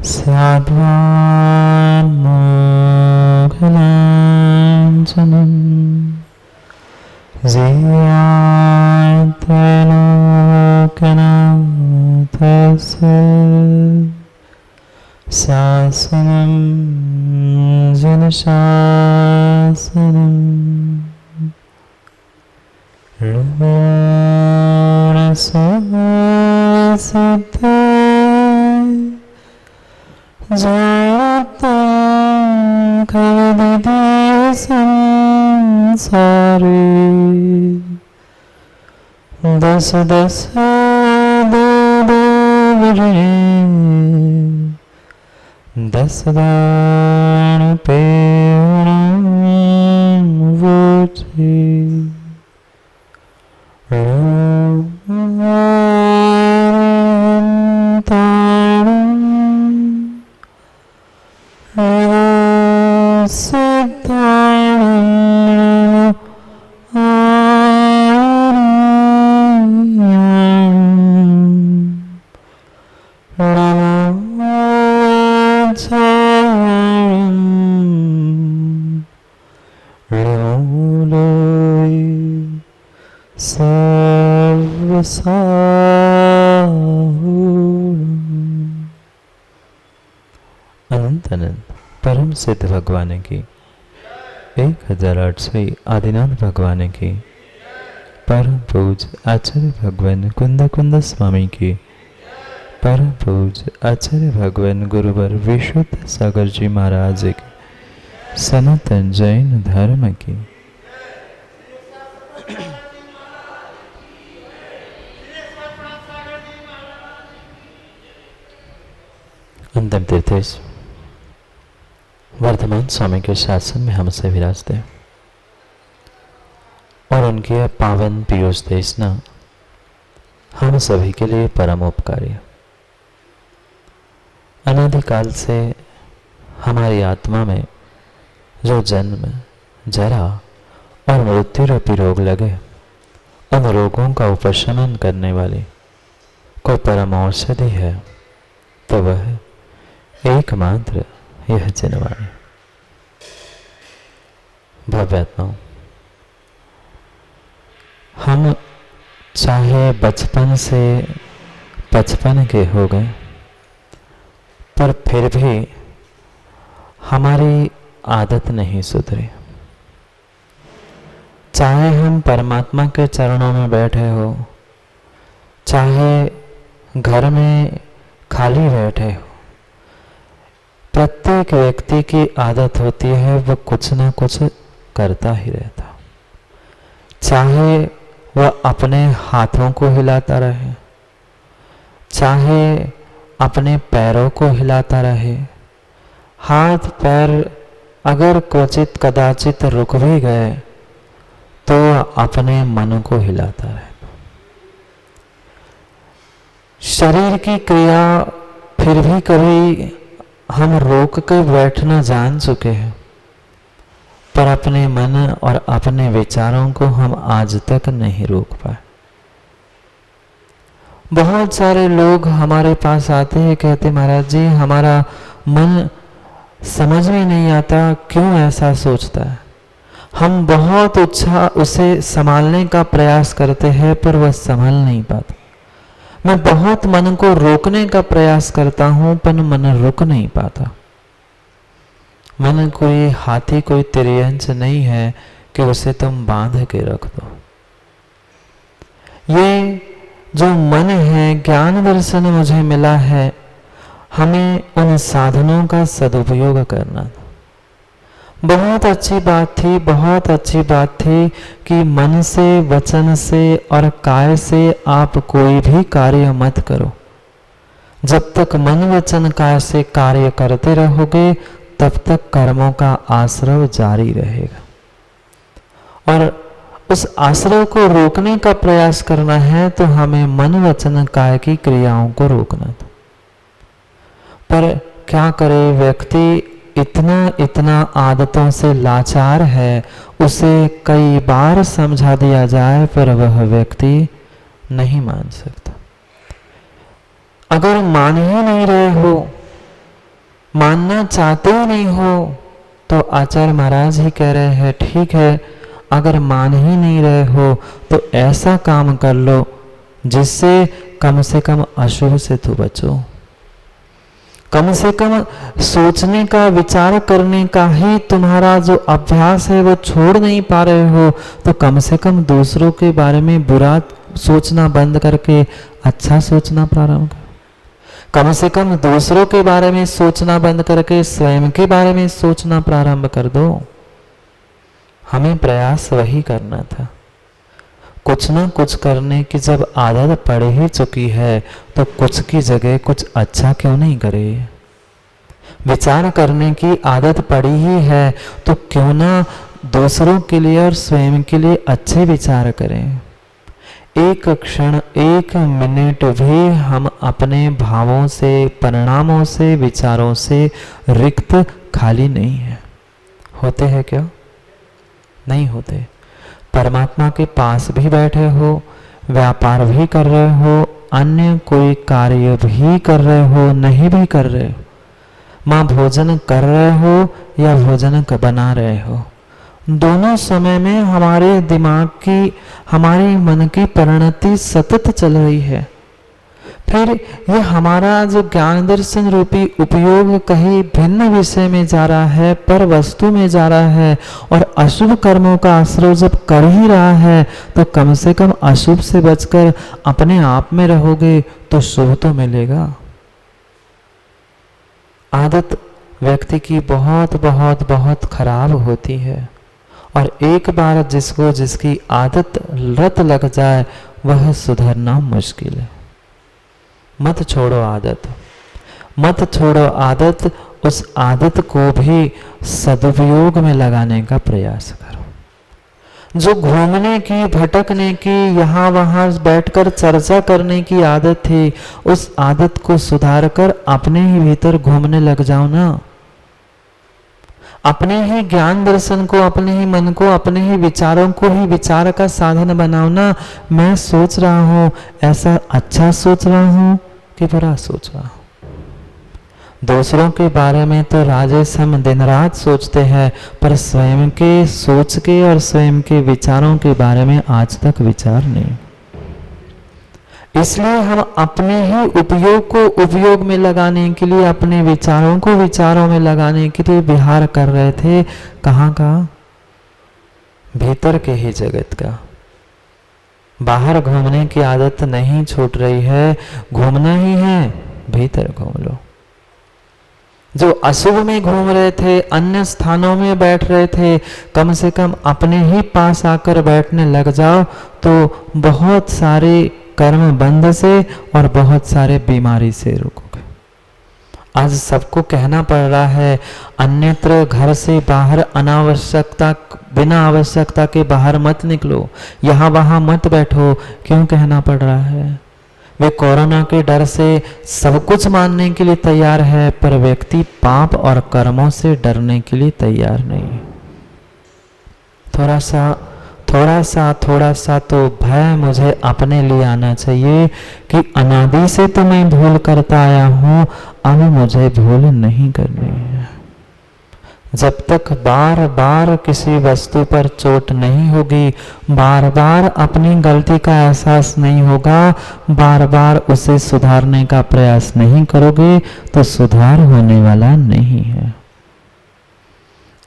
स्याद्वान्मोघलाञ्छनं जीयात्रलोकनाथस्य शासनं जनशासनं लोरसमसिते जयतं खलदीय संसारे दश दश दावरे दस दान पेणवोचे अनंत अनंत परम सिद्ध भगवान की 1008वीं आदिनाथ भगवान की परम पूज आचार्य भगवान कुंद कुंद स्वामी की परम पूज आचार्य भगवान गुरुवर विशुद्ध सागर जी महाराज की सनातन जैन धर्म की अंतिम तीर्थेश वर्धमान स्वामी के शासन में हमसे विराजते और उनके पावन पीयूष देशना हम सभी के लिए परम उपकारी। अनादिकाल से हमारी आत्मा में जो जन्म जरा और मृत्यु रूपी रोग लगे, उन रोगों का उपशमन करने वाली कोई परम औषधि है तो वह एकमात्र यह जनवाणी। भव्यात्माओं, हम चाहे बचपन से 55 के हो गए, पर फिर भी हमारी आदत नहीं सुधरी। चाहे हम परमात्मा के चरणों में बैठे हो, चाहे घर में खाली बैठे हो, प्रत्येक व्यक्ति की आदत होती है वह कुछ ना कुछ करता ही रहता। चाहे वह अपने हाथों को हिलाता रहे, चाहे अपने पैरों को हिलाता रहे। हाथ पैर अगर क्वचित कदाचित रुक भी गए तो अपने मन को हिलाता रहे। शरीर की क्रिया फिर भी कभी हम रोक के बैठना जान चुके हैं, पर अपने मन और अपने विचारों को हम आज तक नहीं रोक पाए। बहुत सारे लोग हमारे पास आते हैं, कहते महाराज जी हमारा मन समझ में नहीं आता, क्यों ऐसा सोचता है। हम बहुत उसे संभालने का प्रयास करते हैं पर वह संभल नहीं पाता। मैं बहुत मन को रोकने का प्रयास करता हूं पर मन रुक नहीं पाता। मन कोई हाथी कोई तिर्यंच नहीं है कि उसे तुम बांध के रख दो। ये जो मन है, ज्ञान दर्शन मुझे मिला है, हमें उन साधनों का सदुपयोग करना था। बहुत अच्छी बात थी, बहुत अच्छी बात थी कि मन से, वचन से और काय से आप कोई भी कार्य मत करो। जब तक मन वचन काय से कार्य करते रहोगे तब तक कर्मों का आश्रव जारी रहेगा। और उस आश्रव को रोकने का प्रयास करना है तो हमें मन वचन काय की क्रियाओं को रोकना था। पर क्या करे, व्यक्ति इतना आदतों से लाचार है, उसे कई बार समझा दिया जाए पर वह व्यक्ति नहीं मान सकता। अगर मान ही नहीं रहे हो मानना चाहते ही नहीं हो तो आचार्य महाराज ही कह रहे हैं ठीक है, अगर मान ही नहीं रहे हो तो ऐसा काम कर लो जिससे कम से कम अशुभ से तो बचो। कम से कम सोचने का, विचार करने का ही तुम्हारा जो अभ्यास है वो छोड़ नहीं पा रहे हो, तो कम से कम दूसरों के बारे में बुरा सोचना बंद करके अच्छा सोचना प्रारंभ करो। कम से कम दूसरों के बारे में सोचना बंद करके स्वयं के बारे में सोचना प्रारंभ कर दो। हमें प्रयास वही करना था। कुछ ना कुछ करने की जब आदत पड़ ही चुकी है तो कुछ की जगह कुछ अच्छा क्यों नहीं करे। विचार करने की आदत पड़ी ही है तो क्यों ना दूसरों के लिए और स्वयं के लिए अच्छे विचार करें। एक क्षण, एक मिनट भी हम अपने भावों से, परिणामों से, विचारों से रिक्त, खाली नहीं है। होते हैं क्या? नहीं होते। परमात्मा के पास भी बैठे हो, व्यापार भी कर रहे हो, अन्य कोई कार्य भी कर रहे हो, नहीं भी कर रहे हो, माँ भोजन कर रहे हो या भोजन बना रहे हो, दोनों समय में हमारे दिमाग की, हमारे मन की परिणति सतत चल रही है। फिर ये हमारा जो ज्ञान दर्शन रूपी उपयोग कहीं भिन्न विषय में जा रहा है, पर वस्तु में जा रहा है, और अशुभ कर्मों का आश्रय जब कर ही रहा है तो कम से कम अशुभ से बचकर अपने आप में रहोगे तो शुभ तो मिलेगा। आदत व्यक्ति की बहुत बहुत बहुत खराब होती है, और एक बार जिसको जिसकी आदत लत लग जाए वह सुधरना मुश्किल है। मत छोड़ो आदत, मत छोड़ो आदत। उस आदत को भी सदुपयोग में लगाने का प्रयास करो। जो घूमने की, भटकने की, यहाँ वहाँ बैठकर चर्चा करने की आदत थी, उस आदत को सुधार कर अपने ही भीतर घूमने लग जाओ ना। अपने ही ज्ञान दर्शन को, अपने ही मन को, अपने ही विचारों को ही विचार का साधन बनाओ ना। मैं सोच रहा हूं, ऐसा अच्छा सोच रहा हूं कि बुरा सोच रहा हूं। दूसरों के बारे में तो राजेश हम दिन रात सोचते हैं, पर स्वयं के सोच के और स्वयं के विचारों के बारे में आज तक विचार नहीं। इसलिए हम अपने ही उपयोग को उपयोग में लगाने के लिए, अपने विचारों को विचारों में लगाने के लिए विहार कर रहे थे। कहाँ का? भीतर के ही जगत का। बाहर घूमने की आदत नहीं छूट रही है, घूमना ही है, भीतर घूम लो। जो अशुभ में घूम रहे थे, अन्य स्थानों में बैठ रहे थे, कम से कम अपने ही पास आकर बैठने लग जाओ तो बहुत सारे कर्म बंध से और बहुत सारे बीमारी से रुकोगे। आज सबको कहना पड़ रहा है अन्यत्र घर से बाहर अनावश्यकता, बिना आवश्यकता के बाहर मत निकलो, यहाँ वहाँ मत बैठो। क्यों कहना पड़ रहा है? वे कोरोना के डर से सब कुछ मानने के लिए तैयार है, पर व्यक्ति पाप और कर्मों से डरने के लिए तैयार नहीं। थोड़ा सा तो भय मुझे अपने लिए आना चाहिए कि अनादि से तो मैं भूल करता आया हूं, अब मुझे भूल नहीं करनी है। जब तक बार बार किसी वस्तु पर चोट नहीं होगी, बार बार अपनी गलती का एहसास नहीं होगा, बार बार उसे सुधारने का प्रयास नहीं करोगे तो सुधार होने वाला नहीं है।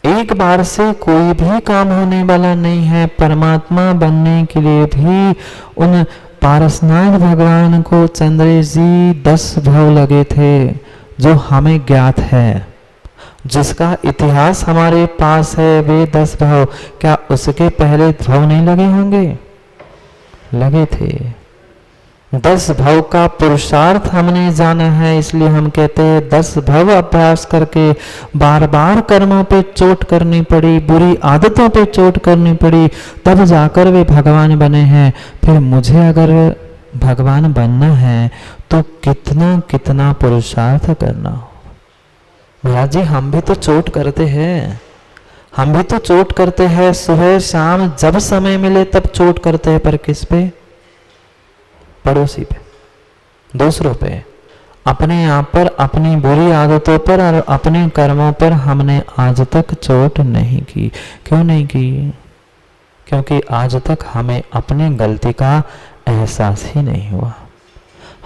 एक बार से कोई भी काम होने वाला नहीं है। परमात्मा बनने के लिए भी उन पारसनाथ भगवान को चंद्रेश जी 10 भव लगे थे, जो हमें ज्ञात है, जिसका इतिहास हमारे पास है। वे 10 भव, क्या उसके पहले भव नहीं लगे होंगे? लगे थे। 10 भव का पुरुषार्थ हमने जाना है, इसलिए हम कहते हैं 10 भव अभ्यास करके बार बार कर्मों पे चोट करनी पड़ी, बुरी आदतों पे चोट करनी पड़ी, तब जाकर वे भगवान बने हैं। फिर मुझे अगर भगवान बनना है तो कितना कितना पुरुषार्थ करना हो। महाराज जी, हम भी तो चोट करते हैं, हम भी तो चोट करते हैं। सुबह शाम जब समय मिले तब चोट करते हैं, पर किस पे? पड़ोसी पे, दूसरों पे, अपने आप पर, अपनी बुरी आदतों पर और अपने कर्मों पर हमने आज तक चोट नहीं की। क्यों नहीं की? क्योंकि आज तक हमें अपनी गलती का एहसास ही नहीं हुआ।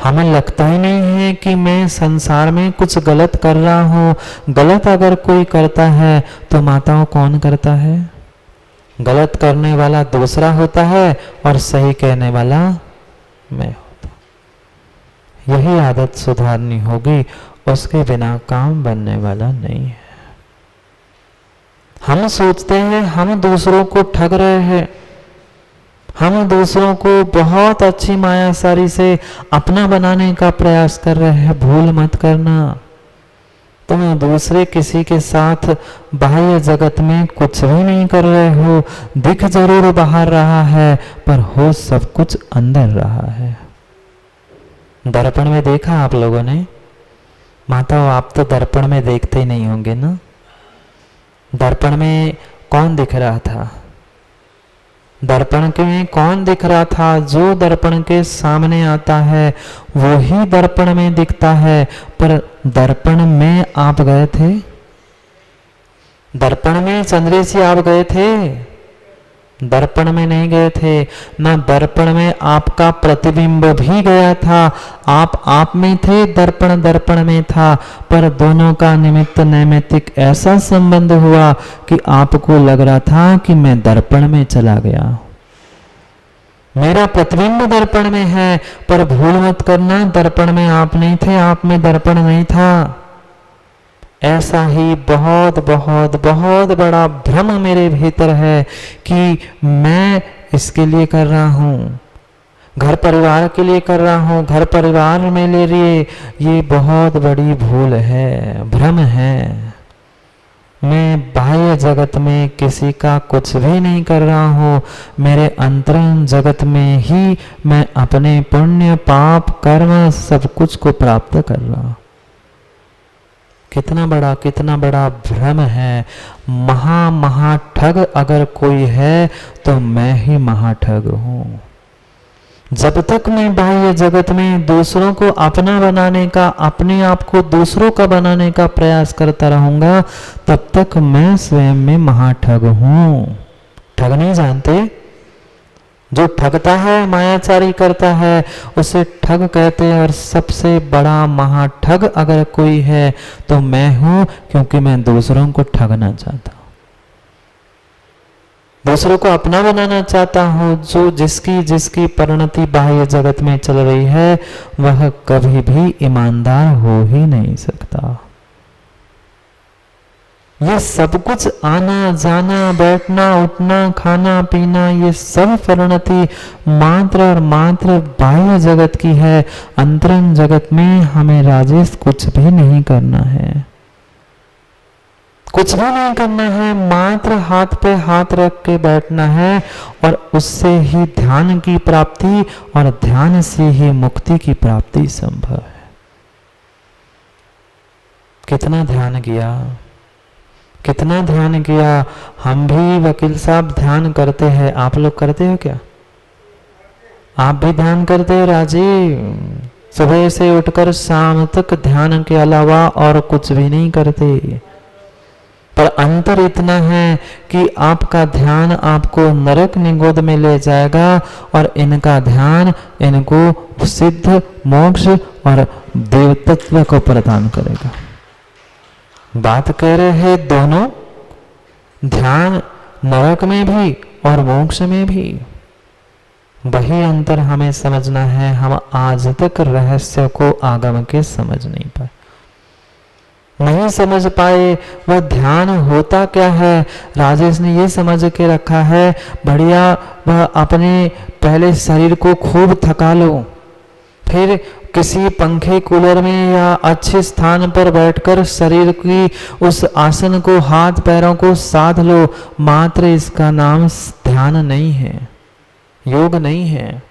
हमें लगता ही नहीं है कि मैं संसार में कुछ गलत कर रहा हूं। गलत अगर कोई करता है तो माताओं कौन करता है? गलत करने वाला दूसरा होता है और सही कहने वाला मैं होता। यही आदत सुधारनी होगी, उसके बिना काम बनने वाला नहीं है। हम सोचते हैं हम दूसरों को ठग रहे हैं, हम दूसरों को बहुत अच्छी मायासारी से अपना बनाने का प्रयास कर रहे हैं। भूल मत करना, तुम दूसरे किसी के साथ बाह्य जगत में कुछ भी नहीं कर रहे हो। दिख जरूर बाहर रहा है पर हो सब कुछ अंदर रहा है। दर्पण में देखा आप लोगों ने? माताओं, आप तो दर्पण में देखते ही नहीं होंगे ना। दर्पण में कौन दिख रहा था? दर्पण के में कौन दिख रहा था? जो दर्पण के सामने आता है वो ही दर्पण में दिखता है। पर दर्पण में आप गए थे? दर्पण में चंद्रेश जी आप गए थे? दर्पण में नहीं गए थे ना। दर्पण में आपका प्रतिबिंब भी गया था। आप में थे, दर्पण दर्पण में था। पर दोनों का निमित्त नैमित्तिक ऐसा संबंध हुआ कि आपको लग रहा था कि मैं दर्पण में चला गया, मेरा प्रतिबिंब दर्पण में है। पर भूल मत करना, दर्पण में आप नहीं थे, आप में दर्पण नहीं था। ऐसा ही बहुत बहुत बहुत बड़ा भ्रम मेरे भीतर है कि मैं इसके लिए कर रहा हूँ, घर परिवार के लिए कर रहा हूँ, घर परिवार में ले लिए। ये बहुत बड़ी भूल है, भ्रम है। मैं बाह्य जगत में किसी का कुछ भी नहीं कर रहा हूँ। मेरे अंतरंग जगत में ही मैं अपने पुण्य पाप कर्म सब कुछ को प्राप्त कर रहा हूँ। कितना बड़ा भ्रम है। महा ठग अगर कोई है तो मैं ही महाठग हूं। जब तक मैं बाह्य जगत में दूसरों को अपना बनाने का, अपने आप को दूसरों का बनाने का प्रयास करता रहूंगा, तब तक मैं स्वयं में महाठग हूं। ठग नहीं जानते? जो ठगता है, मायाचारी करता है, उसे ठग कहते हैं। और सबसे बड़ा महाठग अगर कोई है तो मैं हूं, क्योंकि मैं दूसरों को ठगना चाहता हूं, दूसरों को अपना बनाना चाहता हूं। जो जिसकी परिणति बाह्य जगत में चल रही है वह कभी भी ईमानदार हो ही नहीं सकता। ये सब कुछ आना जाना, बैठना उठना, खाना पीना, ये सब परिणति मात्र और मात्र बाह्य जगत की है। अंतरंग जगत में हमें राजेश कुछ भी नहीं करना है, कुछ भी नहीं करना है। मात्र हाथ पे हाथ रख के बैठना है और उससे ही ध्यान की प्राप्ति और ध्यान से ही मुक्ति की प्राप्ति संभव है। कितना ध्यान किया, कितना ध्यान किया। हम भी वकील साहब ध्यान करते हैं। आप लोग करते हो क्या? आप भी ध्यान करते हो राजीव? सुबह से उठकर शाम तक ध्यान के अलावा और कुछ भी नहीं करते। पर अंतर इतना है कि आपका ध्यान आपको नरक निगोद में ले जाएगा और इनका ध्यान इनको सिद्ध, मोक्ष और देवतत्व को प्रदान करेगा। बात कह रहे हैं दोनों, ध्यान नरक में भी और मोक्ष में भी। वही अंतर हमें समझना है। हम आज तक रहस्य को आगम के समझ नहीं पाए, नहीं समझ पाए। वह ध्यान होता क्या है? राजेश ने ये समझ के रखा है, बढ़िया वह अपने पहले शरीर को खूब थका लो, फिर किसी पंखे कूलर में या अच्छे स्थान पर बैठकर शरीर की उस आसन को, हाथ पैरों को साध लो। मात्र इसका नाम ध्यान नहीं है, योग नहीं है।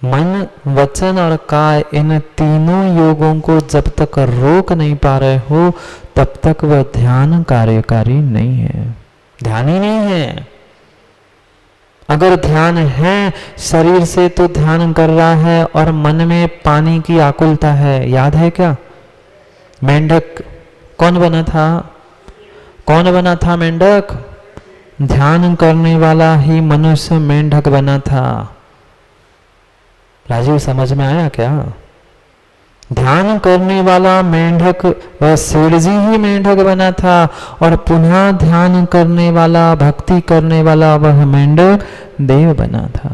मन, वचन और काय, इन तीनों योगों को जब तक रोक नहीं पा रहे हो तब तक वह ध्यान कार्यकारी नहीं है, ध्यान ही नहीं है। अगर ध्यान है शरीर से तो ध्यान कर रहा है और मन में पानी की आकुलता है। याद है क्या? मेंढक कौन बना था? कौन बना था मेंढक? ध्यान करने वाला ही मनुष्य मेंढक बना था। राजीव समझ में आया क्या? ध्यान करने वाला मेंढक वह सेठ जी ही मेंढक बना था और पुनः ध्यान करने वाला भक्ति करने वाला वह मेंढक देव बना था।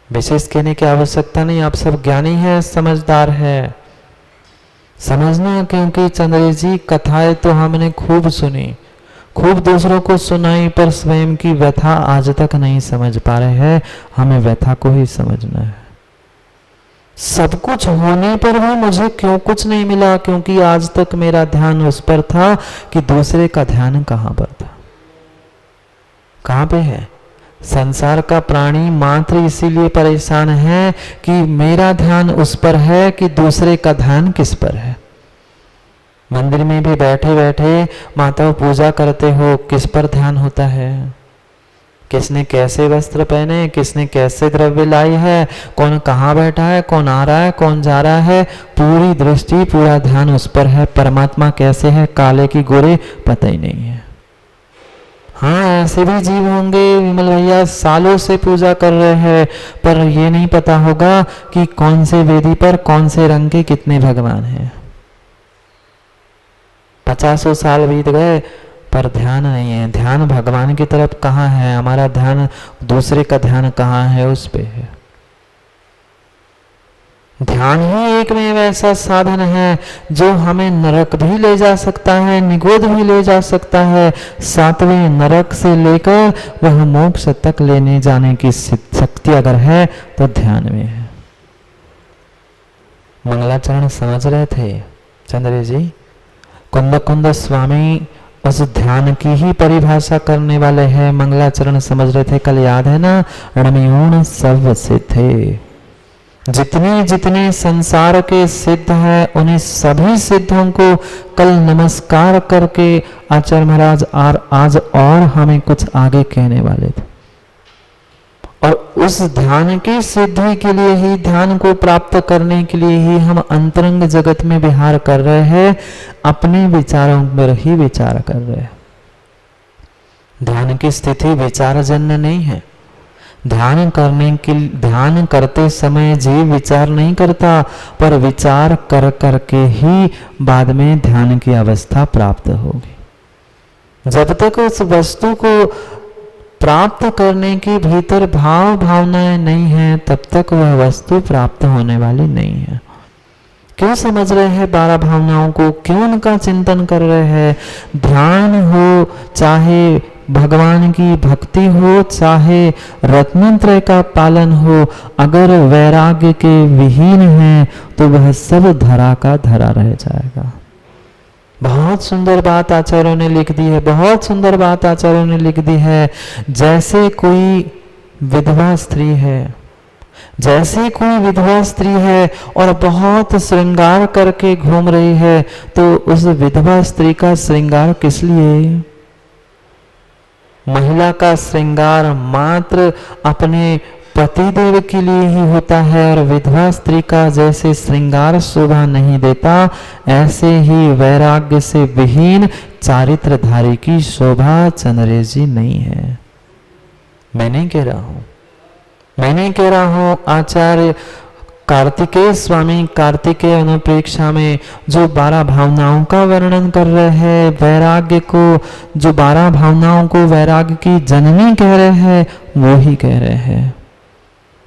विशेष कहने की आवश्यकता नहीं, आप सब ज्ञानी हैं, समझदार है, समझना। क्योंकि चंद्रेश जी कथाएं तो हमने खूब सुनी, खूब दूसरों को सुनाई, पर स्वयं की व्यथा आज तक नहीं समझ पा रहे हैं। हमें व्यथा को ही समझना है। सब कुछ होने पर भी मुझे क्यों कुछ नहीं मिला? क्योंकि आज तक मेरा ध्यान उस पर था कि दूसरे का ध्यान कहां पर था, कहां पे है? संसार का प्राणी मात्र इसीलिए परेशान है कि मेरा ध्यान उस पर है कि दूसरे का ध्यान किस पर है। मंदिर में भी बैठे बैठे माता पूजा करते हो, किस पर ध्यान होता है? किसने कैसे वस्त्र पहने, किसने कैसे द्रव्य लाई है, कौन कहाँ बैठा है, कौन आ रहा है, कौन जा रहा है, पूरी दृष्टि पूरा ध्यान उस पर है। परमात्मा कैसे है, काले की गोरे, पता ही नहीं है। हाँ, ऐसे भी जीव होंगे विमल भैया, सालों से पूजा कर रहे हैं, पर ये नहीं पता होगा कि कौन से वेदी पर कौन से रंग के कितने भगवान हैं। 50 साल बीत गए पर ध्यान नहीं है। ध्यान भगवान की तरफ कहाँ है? हमारा ध्यान दूसरे का ध्यान कहाँ है, उस पे है। ध्यान ही एक में ऐसा साधन है जो हमें नरक भी ले जा सकता है, निगोद भी ले जा सकता है। 7वें नरक से लेकर वह मोक्ष तक लेने जाने की शक्ति अगर है तो ध्यान में है। मंगलाचरण समझ रहे थे चंद्रेश जी? कुंद कुंद स्वामी उस ध्यान की ही परिभाषा करने वाले हैं। मंगलाचरण समझ रहे थे, कल याद है ना? रणमयूण सब सिद्धे, जितने जितने संसार के सिद्ध हैं उन्हें सभी सिद्धों को कल नमस्कार करके आचार्य महाराज आज और हमें कुछ आगे कहने वाले थे। और उस ध्यान की सिद्धि के लिए ही, ध्यान को प्राप्त करने के लिए ही हम अंतरंग जगत में विहार कर रहे हैं, अपने विचारों पर ही विचार कर रहे हैं। ध्यान की स्थिति विचारजन्य नहीं है। ध्यान करते समय जीव विचार नहीं करता, पर विचार कर करके ही बाद में ध्यान की अवस्था प्राप्त होगी। जब तक उस वस्तु को प्राप्त करने के भीतर भाव भावनाएं नहीं है, तब तक वह वस्तु प्राप्त होने वाली नहीं है। क्यों समझ रहे हैं 12 भावनाओं को? क्यों उनका चिंतन कर रहे हैं? ध्यान हो, चाहे भगवान की भक्ति हो, चाहे रत्नत्रय का पालन हो, अगर वैराग्य के विहीन है तो वह सब धरा का धरा रह जाएगा। बहुत सुंदर बात आचार्यों ने लिख दी है, बहुत सुंदर बात आचार्यों ने लिख दी है। जैसे कोई विधवा स्त्री है, जैसे कोई विधवा स्त्री है और बहुत श्रृंगार करके घूम रही है, तो उस विधवा स्त्री का श्रृंगार किस लिए? महिला का श्रृंगार मात्र अपने पतिदेव के लिए ही होता है, और विधवा स्त्री का जैसे श्रृंगार शोभा नहीं देता, ऐसे ही वैराग्य से विहीन चारित्रधारी की शोभा चंद्रेश जी नहीं है। मैं नहीं कह रहा हूं, मैं नहीं कह रहा हूं। आचार्य कार्तिकेय स्वामी कार्तिकेय अनुप्रेक्षा में जो 12 भावनाओं का वर्णन कर रहे हैं, वैराग्य को, जो 12 भावनाओं को वैराग्य की जननी कह रहे हैं, वो ही कह रहे हैं।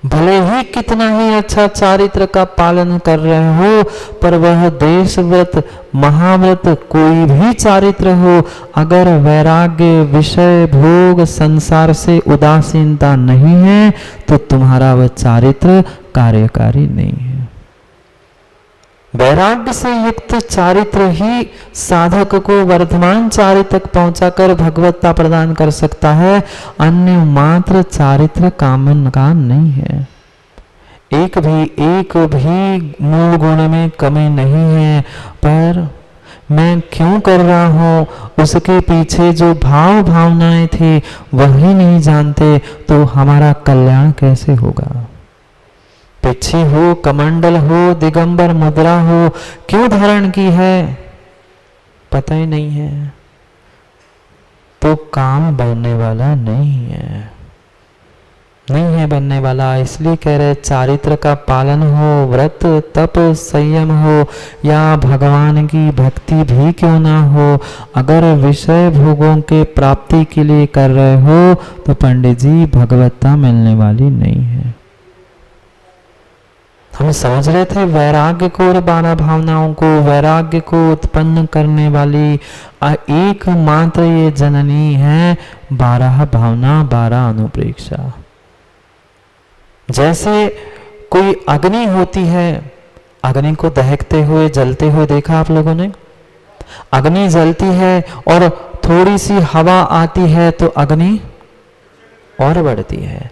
भले ही कितना ही अच्छा चारित्र का पालन कर रहे हो, पर वह देशव्रत महाव्रत कोई भी चारित्र हो, अगर वैराग्य विषय भोग संसार से उदासीनता नहीं है तो तुम्हारा वह चारित्र कार्यकारी नहीं है। वैराग्य से युक्त चारित्र ही साधक को वर्धमान चारित्र तक पहुंचाकर भगवत्ता प्रदान कर सकता है। अन्य मात्र चारित्र कामन का नहीं है। एक भी मूल गुण में कमी नहीं है, पर मैं क्यों कर रहा हूँ, उसके पीछे जो भाव भावनाएं थी वही नहीं जानते तो हमारा कल्याण कैसे होगा। पिछी हो, कमंडल हो, दिगंबर मुद्रा हो, क्यों धारण की है पता ही नहीं है, तो काम बनने वाला नहीं है बनने वाला। इसलिए कह रहे चारित्र का पालन हो, व्रत तप संयम हो, या भगवान की भक्ति भी क्यों ना हो, अगर विषय भोगों के प्राप्ति के लिए कर रहे हो तो पंडित जी भगवत्ता मिलने वाली नहीं है। हम समझ रहे थे वैराग्य को और 12 भावनाओं को, वैराग्य को उत्पन्न करने वाली एकमात्र ये जननी है 12 भावना, 12 अनुप्रेक्षा। जैसे कोई अग्नि होती है, अग्नि को दहकते हुए जलते हुए देखा आप लोगों ने, अग्नि जलती है और थोड़ी सी हवा आती है तो अग्नि और बढ़ती है।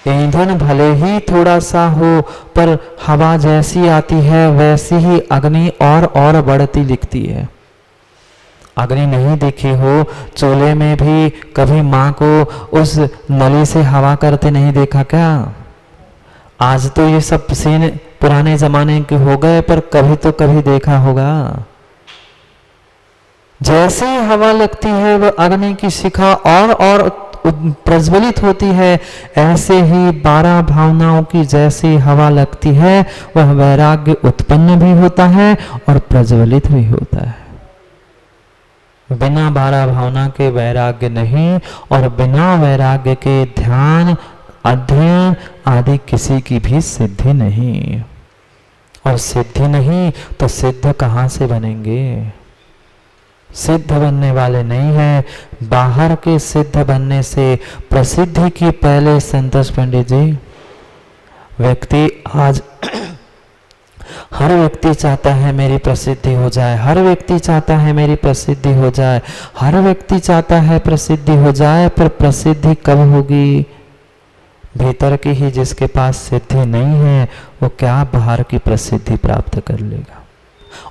ईंधन भले ही थोड़ा सा हो पर हवा जैसी आती है वैसी ही अग्नि और बढ़ती दिखती है। अग्नि नहीं देखी हो, चूल्हे में भी कभी माँ को उस नली से हवा करते नहीं देखा क्या? आज तो ये सब सीन पुराने जमाने के हो गए, पर कभी तो कभी देखा होगा। जैसे ही हवा लगती है वह अग्नि की शिखा और प्रज्वलित होती है, ऐसे ही 12 भावनाओं की जैसी हवा लगती है वह वैराग्य उत्पन्न भी होता है और प्रज्वलित भी होता है। बिना 12 भावना के वैराग्य नहीं, और बिना वैराग्य के ध्यान अध्ययन आदि किसी की भी सिद्धि नहीं। और सिद्धि नहीं तो सिद्ध कहां से बनेंगे? सिद्ध बनने वाले नहीं है। बाहर के सिद्ध बनने से प्रसिद्धि की पहले संतोष पंडित जी, व्यक्ति आज हर व्यक्ति चाहता है मेरी प्रसिद्धि हो जाए, हर व्यक्ति चाहता है मेरी प्रसिद्धि हो जाए, हर व्यक्ति चाहता है प्रसिद्धि हो जाए, पर प्रसिद्धि कब होगी? भीतर की ही जिसके पास सिद्धि नहीं है वो क्या बाहर की प्रसिद्धि प्राप्त कर लेगा?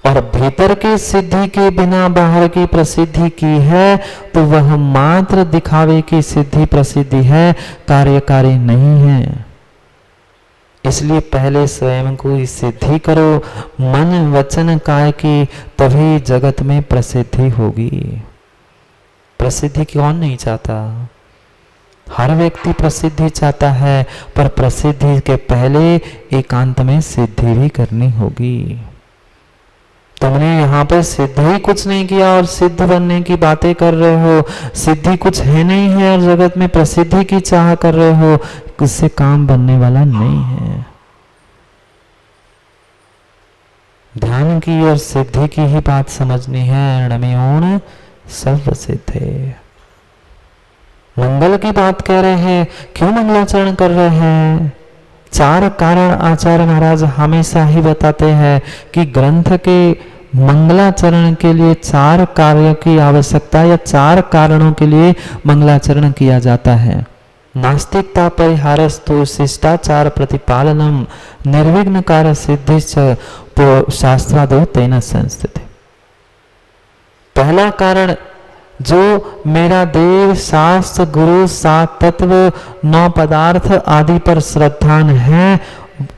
और भीतर की सिद्धि के बिना बाहर की प्रसिद्धि की है तो वह मात्र दिखावे की सिद्धि प्रसिद्धि है, कार्यकारी नहीं है। इसलिए पहले स्वयं को ही सिद्धि करो, मन वचन काय की, तभी जगत में प्रसिद्धि होगी। प्रसिद्धि कौन नहीं चाहता? हर व्यक्ति प्रसिद्धि चाहता है, पर प्रसिद्धि के पहले एकांत में सिद्धि भी करनी होगी। तुमने यहाँ पर सिद्ध ही कुछ नहीं किया और सिद्ध बनने की बातें कर रहे हो, सिद्धि कुछ है नहीं है और जगत में प्रसिद्धि की चाह कर रहे हो, उससे काम बनने वाला नहीं है। ध्यान की और सिद्धि की ही बात समझनी है। नमयोन सर्व सिद्धे। मंगल की बात कह रहे हैं, क्यों मंगलाचरण कर रहे हैं? 4 कारण आचार्य महाराज हमेशा ही बताते हैं कि ग्रंथ के मंगलाचरण के लिए 4 कार्यों की आवश्यकता या 4 कारणों के लिए मंगलाचरण किया जाता है। नास्तिकता परिहारस्तु शिष्टाचार प्रतिपालनम निर्विघ्न कार्य सिद्धिश्च शास्त्रादो तेन संस्थिति। पहला कारण, जो मेरा देव शास्त्र गुरु सात तत्व 9 पदार्थ आदि पर श्रद्धान है,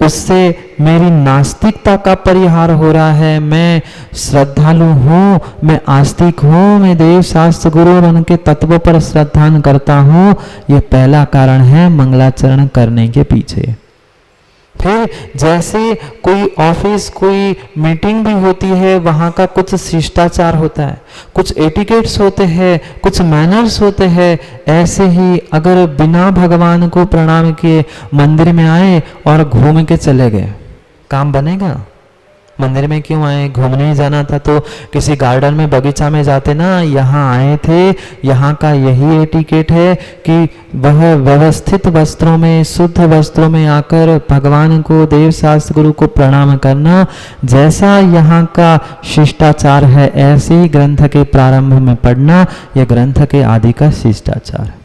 उससे मेरी नास्तिकता का परिहार हो रहा है। मैं श्रद्धालु हूँ, मैं आस्तिक हूँ, मैं देव शास्त्र गुरु और उनके तत्व पर श्रद्धान करता हूँ। ये पहला कारण है मंगलाचरण करने के पीछे। फिर जैसे कोई ऑफिस, कोई मीटिंग भी होती है, वहाँ का कुछ शिष्टाचार होता है, कुछ एटिकेट्स होते हैं, कुछ मैनर्स होते हैं। ऐसे ही अगर बिना भगवान को प्रणाम किए मंदिर में आए और घूम के चले गए, काम बनेगा? मंदिर में क्यों आए? घूमने ही जाना था तो किसी गार्डन में, बगीचा में जाते ना। यहाँ आए थे, यहाँ का यही एटिकेट है कि वह व्यवस्थित वस्त्रों में, शुद्ध वस्त्रों में आकर भगवान को, देव शास्त्र गुरु को प्रणाम करना। जैसा यहाँ का शिष्टाचार है ऐसे ही ग्रंथ के प्रारंभ में पढ़ना, यह ग्रंथ के आदि का शिष्टाचार है।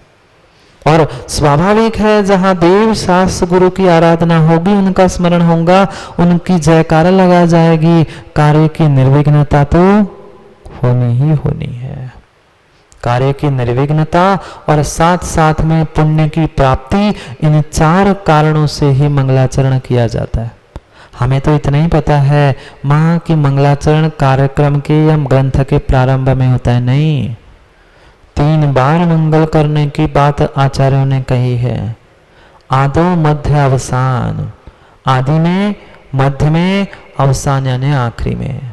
और स्वाभाविक है जहाँ देव शास्त्र गुरु की आराधना होगी, उनका स्मरण होगा, उनकी जयकारा लगा जाएगी, कार्य की निर्विघ्नता तो होनी ही होनी है। कार्य की निर्विघ्नता और साथ साथ में पुण्य की प्राप्ति, इन 4 कारणों से ही मंगलाचरण किया जाता है। हमें तो इतना ही पता है माँ की मंगलाचरण कार्यक्रम के या ग्रंथ के प्रारंभ में होता है, नहीं, 3 बार मंगल करने की बात आचार्यों ने कही है। आदो मध्य अवसान, आदि में, मध्य में, अवसान यानी आखिरी में।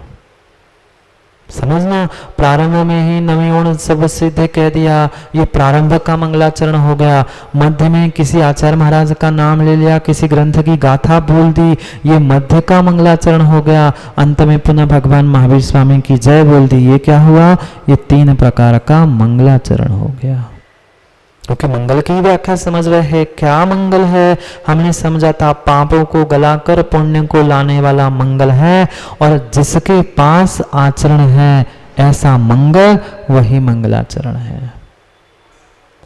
समझना, प्रारंभ में ही नवीन सब सिद्ध कह दिया, ये प्रारंभ का मंगलाचरण हो गया। मध्य में किसी आचार्य महाराज का नाम ले लिया, किसी ग्रंथ की गाथा बोल दी, ये मध्य का मंगलाचरण हो गया। अंत में पुनः भगवान महावीर स्वामी की जय बोल दी, ये क्या हुआ? ये 3 प्रकार का मंगलाचरण हो गया। क्योंकि मंगल की व्याख्या समझ रहे हैं, क्या मंगल है? हमने समझा था पापों को गलाकर पुण्य को लाने वाला मंगल है, और जिसके पास आचरण है ऐसा मंगल, वही मंगलाचरण है।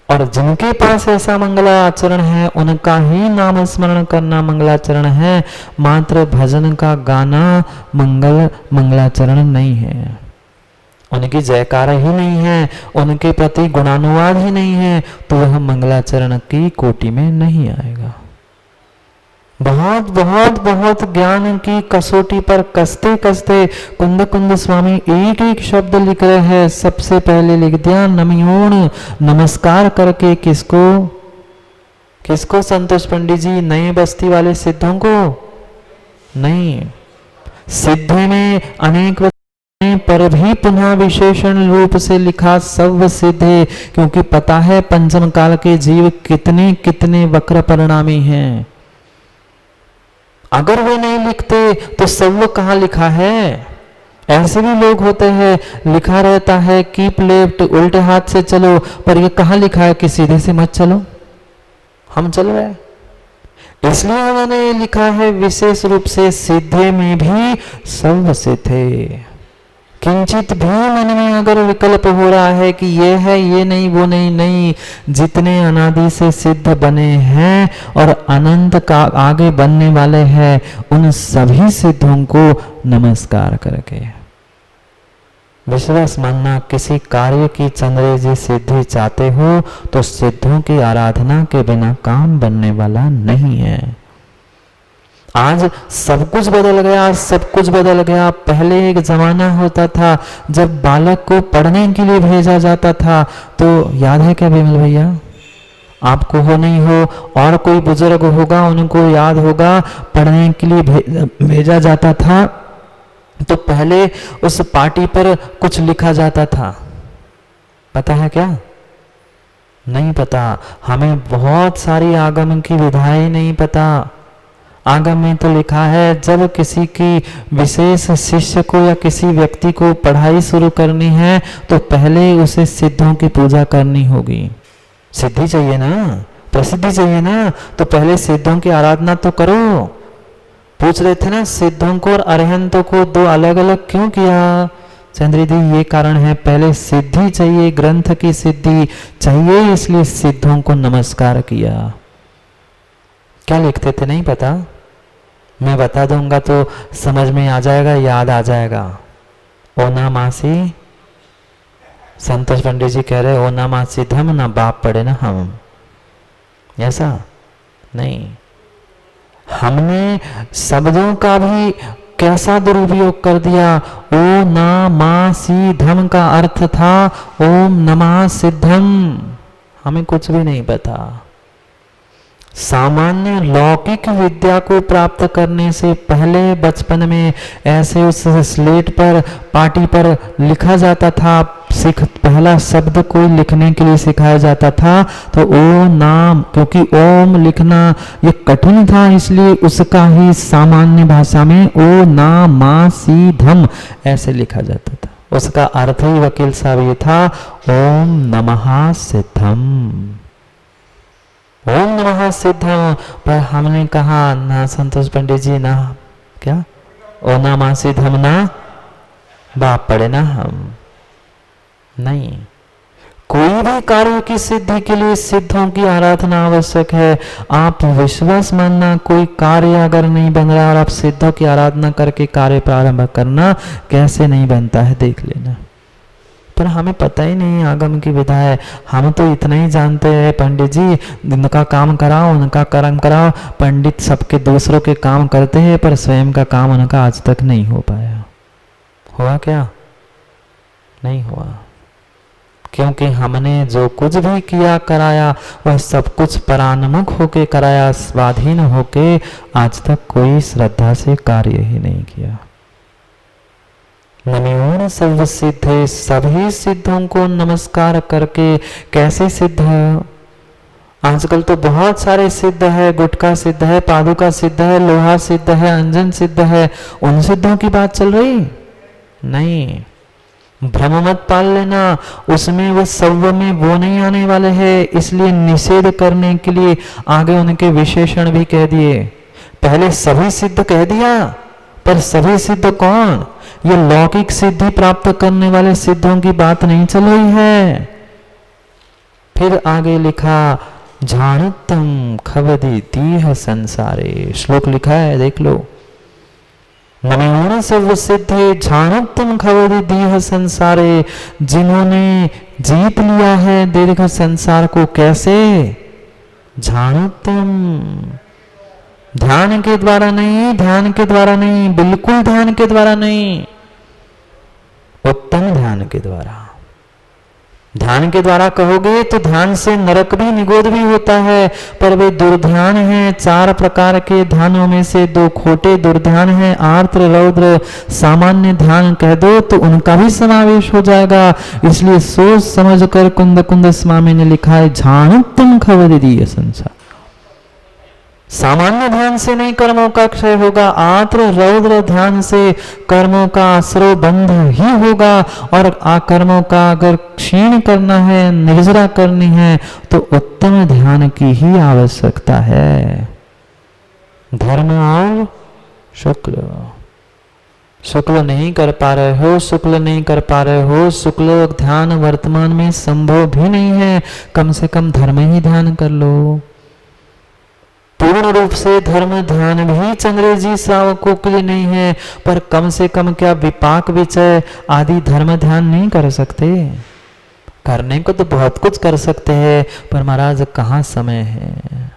और जिनके पास ऐसा मंगलाचरण है उनका ही नाम स्मरण करना मंगलाचरण है। मात्र भजन का गाना मंगलाचरण नहीं है। उनकी जयकारा ही नहीं है, उनके प्रति गुणानुवाद ही नहीं है, तो वह मंगलाचरण की कोटि में नहीं आएगा। बहुत बहुत बहुत ज्ञान की कसौटी पर कसते कसते कुंद कुंद स्वामी एक एक शब्द लिख रहे हैं। सबसे पहले लिख दिया नमयोण, नमस्कार करके किसको? किसको संतोष पंडित जी? नए बस्ती वाले सिद्धों को नहीं, सिद्ध में अनेक पर भी पुनः विशेषण रूप से लिखा सब सिद्ध है, क्योंकि पता है पंचम काल के जीव कितने कितने वक्र परिणामी हैं। अगर वे नहीं लिखते तो सब कहाँ लिखा है? ऐसे भी लोग होते हैं, लिखा रहता है कीप लेफ्ट, उल्टे हाथ से चलो, पर ये कहाँ लिखा है कि सीधे से मत चलो? हम चल रहे हैं, इसलिए उन्होंने लिखा है विशेष रूप से सिद्धे में भी सब सिद्धे। किंचित भी मन में अगर विकल्प हो रहा है कि ये है, ये नहीं, वो नहीं, नहीं, जितने अनादि से सिद्ध बने हैं और अनंत का आगे बनने वाले हैं, उन सभी सिद्धों को नमस्कार करके विश्वास मानना। किसी कार्य की चंद्रेजी सिद्धि चाहते हो तो सिद्धों की आराधना के बिना काम बनने वाला नहीं है। आज सब कुछ बदल गया, सब कुछ बदल गया। पहले एक जमाना होता था जब बालक को पढ़ने के लिए भेजा जाता था, तो याद है क्या विमल भैया? आपको हो नहीं हो, और कोई बुजुर्ग होगा उनको याद होगा, पढ़ने के लिए भेजा जाता था तो पहले उस पाटी पर कुछ लिखा जाता था। पता है क्या? नहीं पता। हमें बहुत सारी आगम की विधाएं नहीं पता। आगम में तो लिखा है जब किसी की विशेष शिष्य को या किसी व्यक्ति को पढ़ाई शुरू करनी है तो पहले उसे सिद्धों की पूजा करनी होगी। सिद्धि चाहिए ना, प्रसिद्धि चाहिए ना, तो पहले सिद्धों की आराधना तो करो। पूछ रहे थे ना सिद्धों को और अरहंतों को 2 अलग अलग क्यों किया? चंद्रिदी ये कारण है, पहले सिद्धि चाहिए, ग्रंथ की सिद्धि चाहिए, इसलिए सिद्धों को नमस्कार किया। क्या लिखते थे नहीं पता, मैं बता दूंगा तो समझ में आ जाएगा, याद आ जाएगा। ओना मासी, संतोष पंडित जी कह रहे ओना मासी धम, ना बाप पड़े ना हम, ऐसा नहीं। हमने शब्दों का भी कैसा दुरुपयोग कर दिया। ओ ना मा सी धम का अर्थ था ओम नमः सिद्धम। हमें कुछ भी नहीं पता। सामान्य लौकिक विद्या को प्राप्त करने से पहले बचपन में ऐसे उस स्लेट पर, पाटी पर लिखा जाता था। पहला शब्द कोई लिखने के लिए सिखाया जाता था तो ओ नाम, क्योंकि ओम लिखना ये कठिन था इसलिए उसका ही सामान्य भाषा में ओ ना मा सी धम ऐसे लिखा जाता था। उसका अर्थ ही वकील साहब ये था ओम नमः सिद्धम, ओम नमः सिद्धम। पर हमने कहा ना संतोष पंडित जी ना क्या ओ नमः सिद्धम ना बाप पड़े ना हम, नहीं। कोई भी कार्य की सिद्धि के लिए सिद्धों की आराधना आवश्यक है। आप विश्वास मानना, कोई कार्य अगर नहीं बन रहा और आप सिद्धों की आराधना करके कार्य प्रारंभ करना कैसे नहीं बनता है देख लेना। पर हमें पता ही नहीं आगम की विधा है। हम तो इतना ही जानते हैं पंडित जी, इनका काम कराओ, उनका कर्म कराओ। पंडित सबके दूसरों के काम करते हैं पर स्वयं का काम उनका आज तक नहीं हो पाया। हुआ क्या? नहीं हुआ, क्योंकि हमने जो कुछ भी किया कराया वह सब कुछ परान्मुख होके कराया, स्वाधीन होके आज तक कोई श्रद्धा से कार्य ही नहीं किया। नमोन सर्व सिद्धे, सभी सिद्धों को नमस्कार करके। कैसे सिद्ध? आजकल तो बहुत सारे सिद्ध है, गुटका सिद्ध है, पादुका सिद्ध है, लोहा सिद्ध है, अंजन सिद्ध है। उन सिद्धों की बात चल रही नहीं। भ्रम मत पाल लेना, उसमें वो सव्य में वो नहीं आने वाले हैं, इसलिए निषेध करने के लिए आगे उनके विशेषण भी कह दिए। पहले सभी सिद्ध कह दिया, पर सभी सिद्ध कौन? ये लौकिक सिद्धि प्राप्त करने वाले सिद्धों की बात नहीं चल रही है। फिर आगे लिखा, झाणुत्तम खवदि दीह संसारे। श्लोक लिखा है, देख लो। नमोन सर्व सिद्धे झाणुत्तम खवदि दीह संसारे। जिन्होंने जीत लिया है दीर्घ संसार को। कैसे? झाणुत्तम, ध्यान के द्वारा नहीं, ध्यान के द्वारा नहीं, बिल्कुल ध्यान के द्वारा नहीं, उत्तम ध्यान के द्वारा। ध्यान के द्वारा कहोगे तो ध्यान से नरक भी निगोद भी होता है, पर वे दुर्ध्यान हैं। 4 प्रकार के ध्यानों में से 2 खोटे दुर्ध्यान हैं, आर्द्र रौद्र। सामान्य ध्यान कह दो तो उनका भी समावेश हो जाएगा। इसलिए सोच समझकर कुंद कुंद स्वामी ने लिखा है, झाणुत्तम खवदि दीह संसार। सामान्य ध्यान से नहीं कर्मों का क्षय होगा, आर्द्र रौद्र ध्यान से कर्मों का आश्रय बंध ही होगा। और कर्मों का अगर क्षीण करना है, निर्जरा करनी है, तो उत्तम ध्यान की ही आवश्यकता है। धर्म और शुक्ल, शुक्ल नहीं कर पा रहे हो, शुक्ल नहीं कर पा रहे हो, शुक्ल ध्यान वर्तमान में संभव भी नहीं है, कम से कम धर्म ही ध्यान कर लो। पूर्ण रूप से धर्म ध्यान भी अंग्रेजी श्रावकों के लिए नहीं है, पर कम से कम क्या विपाक विचय आदि धर्म ध्यान नहीं कर सकते? करने को तो बहुत कुछ कर सकते हैं, पर महाराज कहाँ समय है?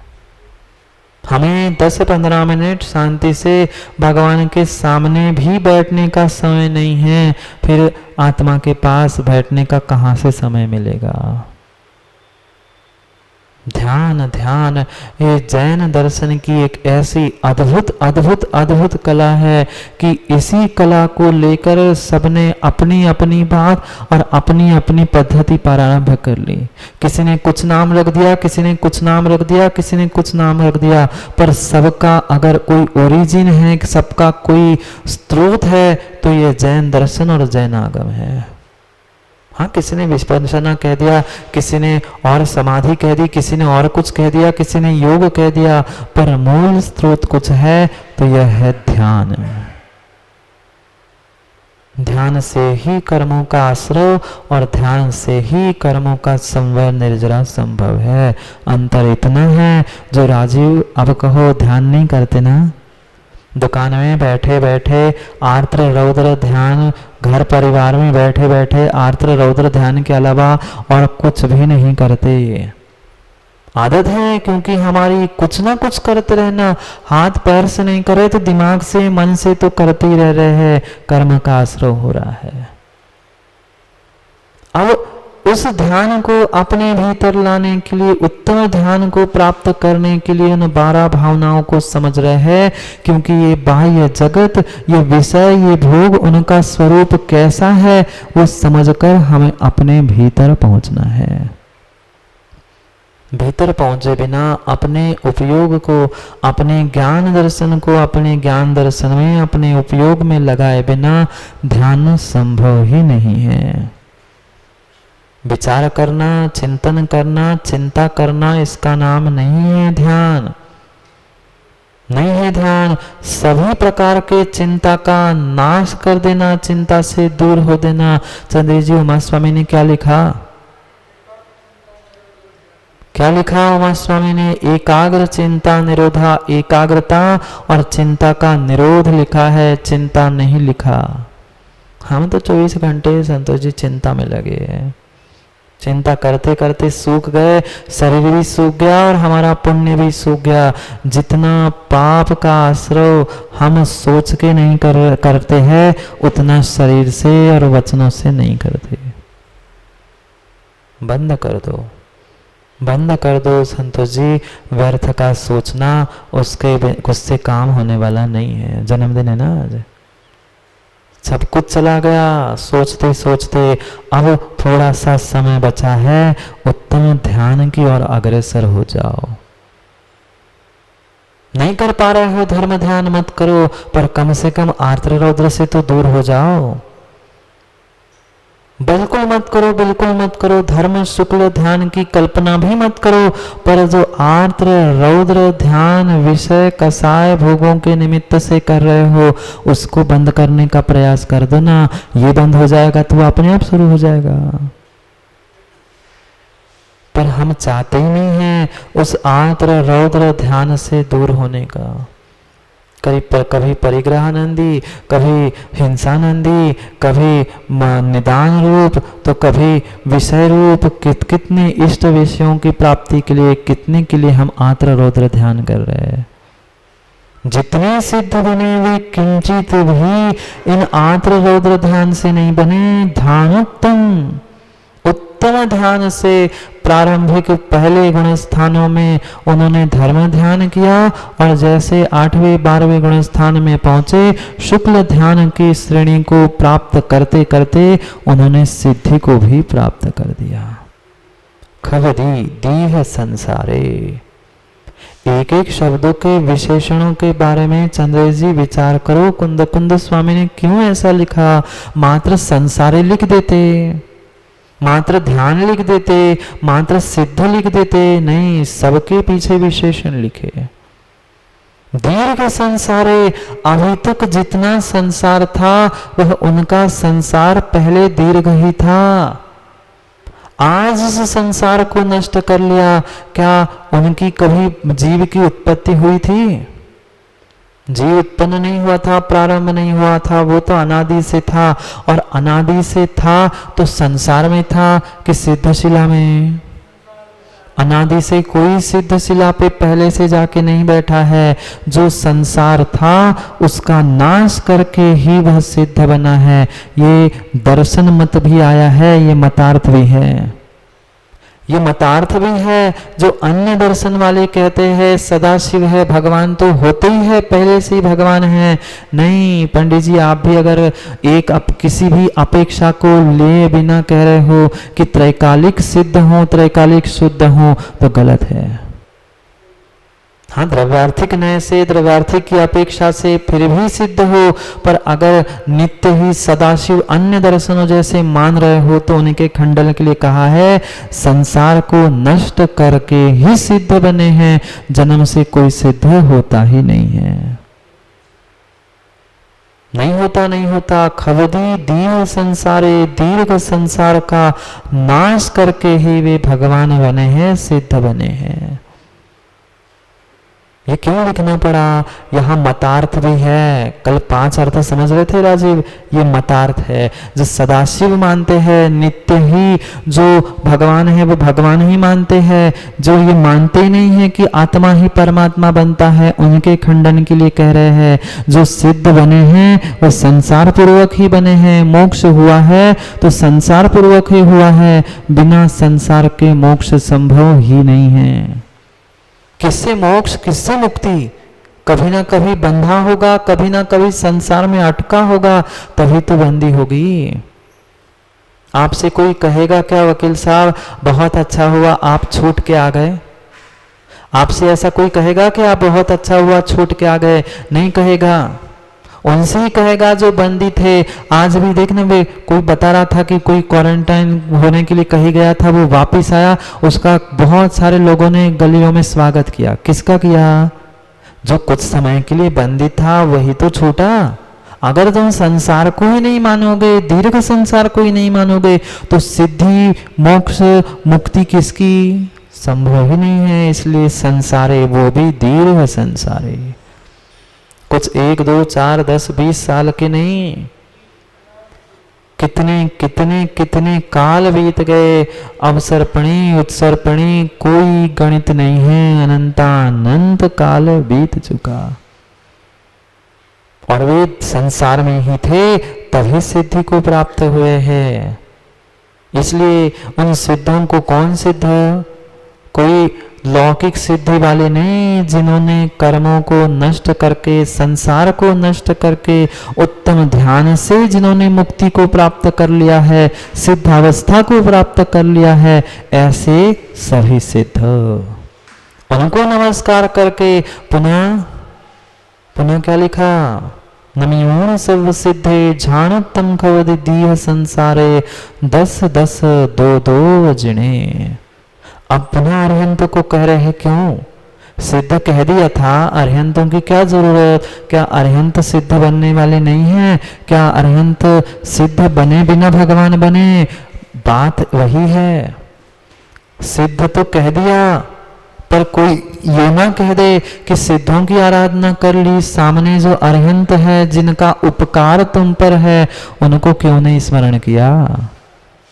हमें 10-15 मिनट शांति से भगवान के सामने भी बैठने का समय नहीं है, फिर आत्मा के पास बैठने का कहाँ से समय मिलेगा? ध्यान ध्यान, ये जैन दर्शन की एक ऐसी अद्भुत अद्भुत अद्भुत कला है कि इसी कला को लेकर सबने अपनी अपनी बात और अपनी अपनी पद्धति प्रारंभ कर ली। किसी ने कुछ नाम रख दिया, किसी ने कुछ नाम रख दिया, किसी ने कुछ नाम रख दिया, पर सबका अगर कोई ओरिजिन है, सबका कोई स्रोत है, तो ये जैन दर्शन और जैन आगम है। हाँ, किसी ने विपश्यना कह दिया, किसी ने और समाधि कह दी, किसी ने और कुछ कह दिया, किसी ने योग कह दिया, पर मूल स्रोत कुछ है, तो यह है ध्यान। ध्यान से ही कर्मों का आश्रय और ध्यान से ही कर्मों का संवर निर्जरा संभव है। अंतर इतना है, जो राजीव अब कहो ध्यान नहीं करते ना, दुकान में बैठे बैठे आर्द्र रौद्र ध्यान, घर परिवार में बैठे बैठे आर्द्र रौद्र ध्यान के अलावा और कुछ भी नहीं करते। आदत है, क्योंकि हमारी कुछ ना कुछ करते रहना, हाथ पैर से नहीं करे तो दिमाग से मन से तो करते ही रह रहे हैं, कर्म का आश्रय हो रहा है। अब उस ध्यान को अपने भीतर लाने के लिए, उत्तम ध्यान को प्राप्त करने के लिए उन 12 भावनाओं को समझ रहे हैं, क्योंकि ये बाह्य जगत, ये विषय, ये भोग, उनका स्वरूप कैसा है वो समझकर हमें अपने भीतर पहुंचना है। भीतर पहुंचे बिना अपने उपयोग को, अपने ज्ञान दर्शन को अपने ज्ञान दर्शन में, अपने उपयोग में लगाए बिना ध्यान संभव ही नहीं है। विचार करना, चिंतन करना, चिंता करना, इसका नाम नहीं है ध्यान, नहीं है ध्यान। सभी प्रकार के चिंता का नाश कर देना, चिंता से दूर हो देना। चंद्र जी उमा स्वामी ने क्या लिखा? क्या लिखा उमा स्वामी ने? एकाग्र चिंता निरोधा, एकाग्रता और चिंता का निरोध लिखा है, चिंता नहीं लिखा। हम तो 24 घंटे संतोष जी चिंता में लगे हैं, चिंता करते करते सूख गए, शरीर भी सूख गया और हमारा पुण्य भी सूख गया। जितना पाप का आश्रय हम सोच के नहीं करते हैं, उतना शरीर से और वचनों से नहीं करते। बंद कर दो, बंद कर दो संतोष जी, व्यर्थ का सोचना, उससे काम होने वाला नहीं है। जन्मदिन है ना आज, सब कुछ चला गया सोचते सोचते, अब थोड़ा सा समय बचा है, उत्तम ध्यान की ओर अग्रसर हो जाओ। नहीं कर पा रहे हो धर्म ध्यान मत करो, पर कम से कम आर्द्र रौद्र से तो दूर हो जाओ। बिल्कुल मत करो, बिल्कुल मत करो, धर्म शुक्ल ध्यान की कल्पना भी मत करो, पर जो आर्द्र रौद्र ध्यान विषय कसाय भोगों के निमित्त से कर रहे हो, उसको बंद करने का प्रयास कर दो ना। ये बंद हो जाएगा तो अपने आप शुरू हो जाएगा। पर हम चाहते ही नहीं हैं उस आर्द्र रौद्र ध्यान से दूर होने का। कभी परिग्रहानंदी, कभी हिंसानंदी, कभी निदान रूप, तो कभी विषय रूप, कितने इष्ट विषयों की प्राप्ति के लिए, कितने के लिए हम आर्द्र रौद्र ध्यान कर रहे हैं। जितने सिद्ध बने वे किंचित भी इन आर्द्र रौद्र ध्यान से नहीं बने। ध्यानोत्तम, उत्तम ध्यान से प्रारंभिक पहले गुण स्थानों में उन्होंने धर्म ध्यान किया, और जैसे 8वें 12वें गुण स्थान में पहुंचे, शुक्ल ध्यान की श्रेणी को प्राप्त करते करते उन्होंने सिद्धि को भी प्राप्त कर दिया। खवदी दीह संसारे, एक एक शब्दों के विशेषणों के बारे में चंद्र जी विचार करो। कुंद कुंद स्वामी ने क्यों ऐसा लिखा? मात्र संसारे लिख देते, मात्र ध्यान लिख देते, मात्र सिद्ध लिख देते, नहीं, सबके पीछे विशेषण लिखे। दीर्घ संसारे, अभी तक जितना संसार था वह उनका संसार पहले दीर्घ ही था। आज इस संसार को नष्ट कर लिया, क्या उनकी कभी जीव की उत्पत्ति हुई थी? जीव उत्पन्न नहीं हुआ था, प्रारंभ नहीं हुआ था, वो तो अनादि से था। और अनादि से था तो संसार में था कि सिद्ध शिला में? अनादि से कोई सिद्ध शिला पे पहले से जाके नहीं बैठा है। जो संसार था उसका नाश करके ही वह सिद्ध बना है। ये दर्शन मत भी आया है, ये मतार्थ भी है, ये मतार्थ भी है। जो अन्य दर्शन वाले कहते हैं सदाशिव है, भगवान तो होते ही है, पहले से ही भगवान है। नहीं पंडित जी, आप भी अगर किसी भी अपेक्षा को ले बिना कह रहे हो कि त्रैकालिक सिद्ध हो, त्रैकालिक शुद्ध हो, तो गलत है। हाँ, द्रव्यार्थिक नय से, द्रव्यार्थिक की अपेक्षा से फिर भी सिद्ध हो, पर अगर नित्य ही सदाशिव अन्य दर्शनों जैसे मान रहे हो तो उनके खंडन के लिए कहा है संसार को नष्ट करके ही सिद्ध बने हैं, जन्म से कोई सिद्ध होता ही नहीं है। नहीं होता, नहीं होता। खवदी दीर्घ संसारे, दीर्घ संसार का नाश करके ही वे भगवान बने हैं, सिद्ध बने हैं। ये क्यों लिखना पड़ा? यहाँ मतार्थ भी है। कल 5 अर्थ समझ रहे थे राजीव, ये मतार्थ है। जो सदाशिव मानते हैं, नित्य ही जो भगवान है वो भगवान ही मानते हैं। जो ये मानते नहीं है कि आत्मा ही परमात्मा बनता है, उनके खंडन के लिए कह रहे हैं। जो सिद्ध बने हैं वो संसार पूर्वक ही बने हैं। मोक्ष हुआ है तो संसार पूर्वक ही हुआ है, बिना संसार के मोक्ष संभव ही नहीं है। किससे मोक्ष, किससे मुक्ति? कभी ना कभी बंधा होगा, कभी ना कभी संसार में अटका होगा, तभी तो बंदी होगी। आपसे कोई कहेगा क्या वकील साहब बहुत अच्छा हुआ आप छूट के आ गए? आपसे ऐसा कोई कहेगा कि आप बहुत अच्छा हुआ छूट के आ गए? नहीं कहेगा। उनसे ही कहेगा जो बंदी थे। आज भी देखने में कोई बता रहा था कि कोई क्वारंटाइन होने के लिए कहीं गया था, वो वापस आया, उसका बहुत सारे लोगों ने गलियों में स्वागत किया। किसका किया? जो कुछ समय के लिए बंदी था वही तो छूटा। अगर तुम संसार को ही नहीं मानोगे, दीर्घ संसार को ही नहीं मानोगे, तो सिद्धि मोक्ष मुक्ति किसकी? संभव ही नहीं है। इसलिए संसारे, वो भी दीर्घ संसारे, कुछ 1, 2, 4, 10, 20 साल के नहीं। कितने कितने कितने काल बीत गए, अवसर्पणी उत्सर्पणी कोई गणित नहीं है, अनंतानंत काल बीत चुका। और वे संसार में ही थे तभी सिद्धि को प्राप्त हुए हैं। इसलिए उन सिद्धों को कौन सिद्ध, कोई लौकिक सिद्धि वाले नहीं, जिन्होंने कर्मों को नष्ट करके, संसार को नष्ट करके, उत्तम ध्यान से जिन्होंने मुक्ति को प्राप्त कर लिया है, सिद्ध अवस्था को प्राप्त कर लिया है, ऐसे सभी सिद्ध। उनको नमस्कार करके पुनः पुनः क्या लिखा, नमियों सर्व सिद्धे झाणतम खवदि दीह संसारे 10 10 2 2 जिणे। अब पुनः अरहंतों को कह रहे हैं, क्यों? सिद्ध कह दिया था, अरहंतों की क्या जरूरत? क्या अरहंत सिद्ध बनने वाले नहीं हैं? क्या अरहंत सिद्ध बने बिना भगवान बने? बात वही है, सिद्ध तो कह दिया, पर कोई ये ना कह दे कि सिद्धों की आराधना कर ली, सामने जो अरहंत है जिनका उपकार तुम पर है, उनको क्यों नहीं स्मरण किया?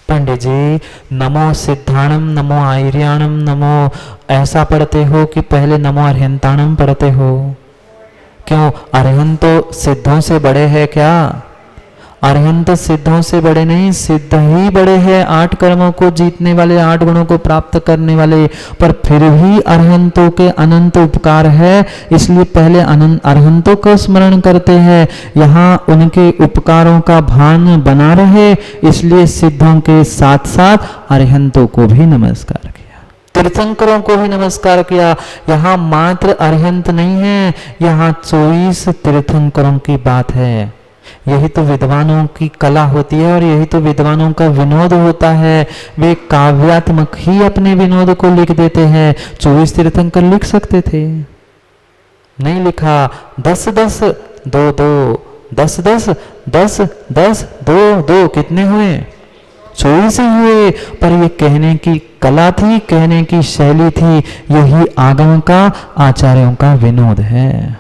पंडित जी, नमो सिद्धाणम नमो आयर्याणम नमो ऐसा पढ़ते हो कि पहले नमो अरहंताणम पढ़ते हो? क्यों? अरहंत तो सिद्धों से बड़े हैं क्या? अरहंत सिद्धों से बड़े नहीं, सिद्ध ही बड़े हैं, 8 कर्मों को जीतने वाले, 8 गुणों को प्राप्त करने वाले। पर फिर भी अरहंतों के अनंत उपकार है, इसलिए पहले अरहंतों का स्मरण करते हैं। यहाँ उनके उपकारों का भान बना रहे, इसलिए सिद्धों के साथ साथ अरहंतों को भी नमस्कार किया, तीर्थंकरों को भी नमस्कार किया। यहाँ मात्र अरहंत नहीं है, यहाँ 24 तीर्थंकरों की बात है। यही तो विद्वानों की कला होती है और यही तो विद्वानों का विनोद होता है। वे काव्यात्मक ही अपने विनोद को लिख देते हैं। 24 तीर्थंकर लिख सकते थे, नहीं लिखा। 10 10 2 2 10 10 10 10 2 2 कितने हुए? 24 ही हुए। पर ये कहने की कला थी, कहने की शैली थी। यही आगम का, आचार्यों का विनोद है।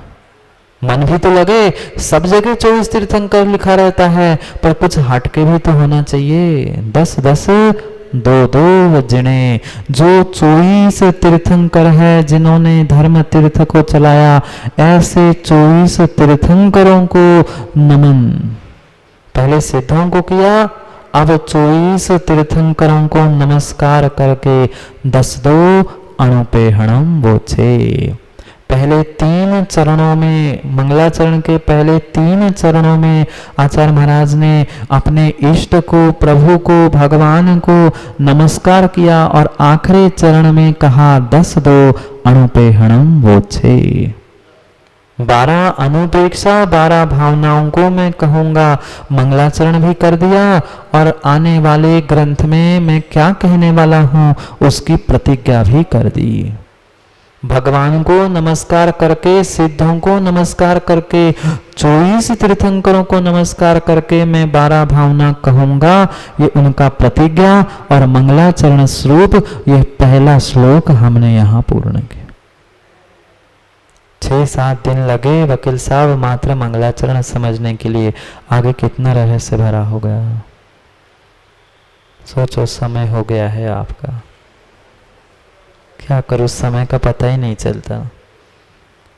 मन भी तो लगे, सब जगह 24 तीर्थंकर लिखा रहता है, पर कुछ हटके भी तो होना चाहिए। 10 10 2 2 जिणे। जो 24 तीर्थंकर है जिन्होंने धर्म तीर्थ को चलाया, ऐसे 24 तीर्थंकरों को नमन। पहले सिद्धों को किया, अब 24 तीर्थंकरों को नमस्कार करके 10 2 अणुपेहणम वोचे। पहले 3 चरणों में, मंगलाचरण के पहले 3 चरणों में आचार्य महाराज ने अपने इष्ट को, प्रभु को, भगवान को नमस्कार किया और आखिरी चरण में कहा 10 2 अणुपेहणम वोचे। 12 अनुपेक्षा, 12 भावनाओं को मैं कहूंगा। मंगलाचरण भी कर दिया और आने वाले ग्रंथ में मैं क्या कहने वाला हूं उसकी प्रतिज्ञा भी कर दी। भगवान को नमस्कार करके, सिद्धों को नमस्कार करके, 24 तीर्थंकरों को नमस्कार करके मैं 12 भावना कहूंगा। ये उनका प्रतिज्ञा और मंगलाचरण स्वरूप ये पहला श्लोक हमने यहाँ पूर्ण किया। 6-7 दिन लगे वकील साहब मात्र मंगलाचरण समझने के लिए। आगे कितना रहस्य भरा हो गया। सोचो, समय हो गया है आपका, क्या करूं, समय का पता ही नहीं चलता।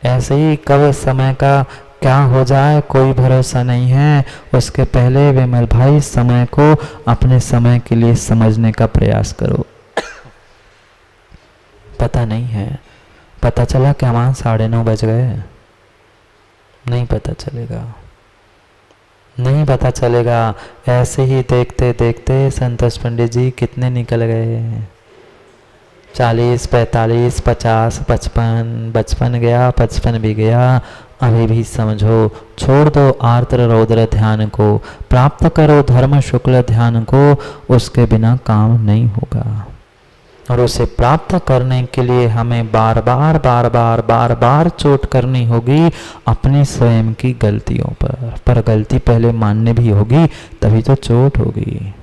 ऐसे ही कब समय का क्या हो जाए कोई भरोसा नहीं है। उसके पहले विमल भाई समय को अपने समय के लिए समझने का प्रयास करो। पता नहीं है, पता चला कि वहां 9:30 बज गए, नहीं पता चलेगा, नहीं पता चलेगा। ऐसे ही देखते देखते संतोष पंडित जी कितने निकल गए, 40 45 50 55, बचपन गया, 55 भी गया। अभी भी समझो, छोड़ दो आर्द्र रौद्र ध्यान को, प्राप्त करो धर्म शुक्ल ध्यान को। उसके बिना काम नहीं होगा और उसे प्राप्त करने के लिए हमें बार बार बार बार बार बार चोट करनी होगी अपनी स्वयं की गलतियों पर गलती पहले माननी भी होगी, तभी तो चोट होगी।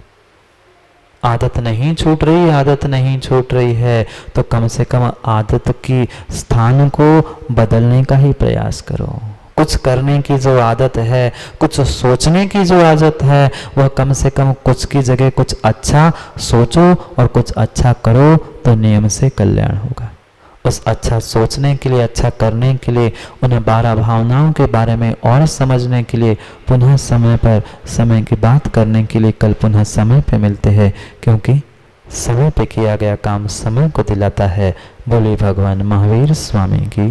आदत नहीं छूट रही, आदत नहीं छूट रही है तो कम से कम आदत की स्थान को बदलने का ही प्रयास करो। कुछ करने की जो आदत है, कुछ सोचने की जो आदत है, वह कम से कम कुछ की जगह कुछ अच्छा सोचो और कुछ अच्छा करो तो नियम से कल्याण होगा। उस अच्छा सोचने के लिए, अच्छा करने के लिए, उन्हें 12 भावनाओं के बारे में और समझने के लिए पुनः समय पर समय की बात करने के लिए कल पुनः समय पे मिलते हैं, क्योंकि समय पे किया गया काम समय को दिलाता है। बोले भगवान महावीर स्वामी की